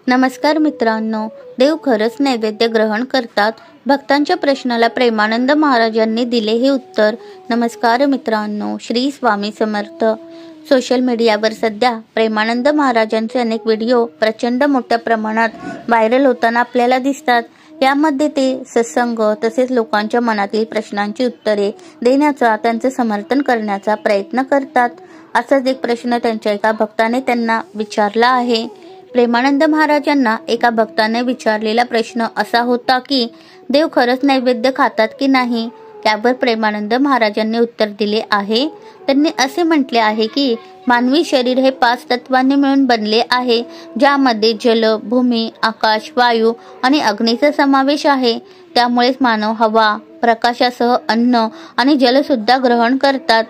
नमस्कार मित्रांनो, देव खरंच नैवेद्य ग्रहण करतात? भक्तांच्या प्रश्नाला प्रेमानंद महाराजांनी दिले हे उत्तर. नमस्कार मित्रांनो, श्री स्वामी समर्थ. सोशल मीडियावर सध्या प्रेमानंद महाराजांचे अनेक व्हिडिओ प्रचंड मोठ्या प्रमाणात व्हायरल होताना आपल्याला दिसतात. यामध्ये ते सत्संग तसेच लोकांच्या मनातील प्रश्नांची उत्तरे देण्याचा, त्यांचे समर्थन करण्याचा प्रयत्न करतात. असाच एक प्रश्न त्यांच्या एका भक्ताने त्यांना विचारला आहे. प्रेमानंद महाराजांना एका भक्ताने विचारलेला प्रश्न असा होता की देव खरंच नैवेद्य खातात की नाही. त्यावर प्रेमानंद महाराजांनी उत्तर दिले आहे. त्यांनी असे म्हटले आहे की मानवी शरीर हे 5 तत्वांनी मिळून बनले आहे, ज्यामध्ये जल, भूमी, आकाश, वायू आणि अग्नीचा समावेश आहे. त्यामुळेच मानव हवा, प्रकाशासह अन्न आणि जल सुद्धा ग्रहण करतात.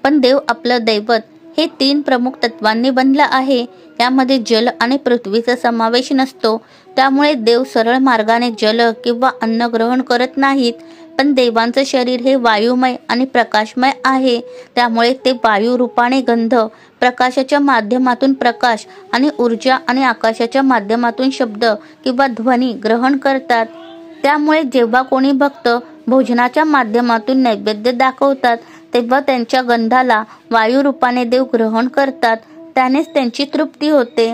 पण देव आपलं दैवत हे 3 प्रमुख तत्वांनी बनलं आहे. यामध्ये जल आणि पृथ्वीचा समावेश नसतो. त्यामुळे देव सरळ मार्गाने जल किंवा अन्न ग्रहण करत नाहीत. पण देवांचं शरीर हे वायुमय आणि प्रकाशमय आहे. त्यामुळे ते वायू रूपाने गंध, प्रकाशाच्या माध्यमातून प्रकाश आणि ऊर्जा आणि आकाशाच्या माध्यमातून शब्द किंवा ध्वनी ग्रहण करतात. त्यामुळे जेव्हा कोणी भक्त भोजनाच्या माध्यमातून नैवेद्य दाखवतात, तेव्हा त्यांच्या गंधाला वायू रूपाने देव ग्रहण करतात. त्यानेच त्यांची तृप्ती होते.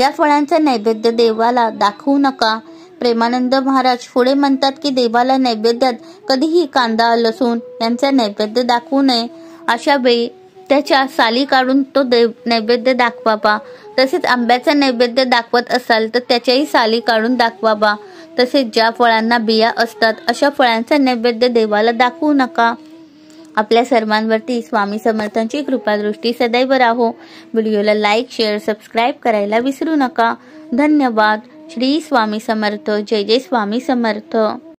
या फळांचा नैवेद्य देवाला दाखवू नका. प्रेमानंद महाराज पुढे म्हणतात की देवाला नैवेद्यात कधीही कांदा, लसूण यांचा नैवेद्य दाखवू नये. अशा वेळी त्याच्या साली काढून तो नैवेद्य दाखवावा. तसेच आंब्याचा नैवेद्य दाखवत असाल तर त्याच्याही साली काढून दाखवावा. तसेच ज्या फळांना बिया असतात अशा फळांचा नैवेद्य देवाला दाखवू नका. आपल्या सर्वांवरती स्वामी समर्थांची कृपादृष्टी सदैव राहो. व्हिडिओला लाईक, शेअर, सबस्क्राईब करायला विसरू नका. धन्यवाद. श्री स्वामी समर्थ. जय जय स्वामी समर्थ.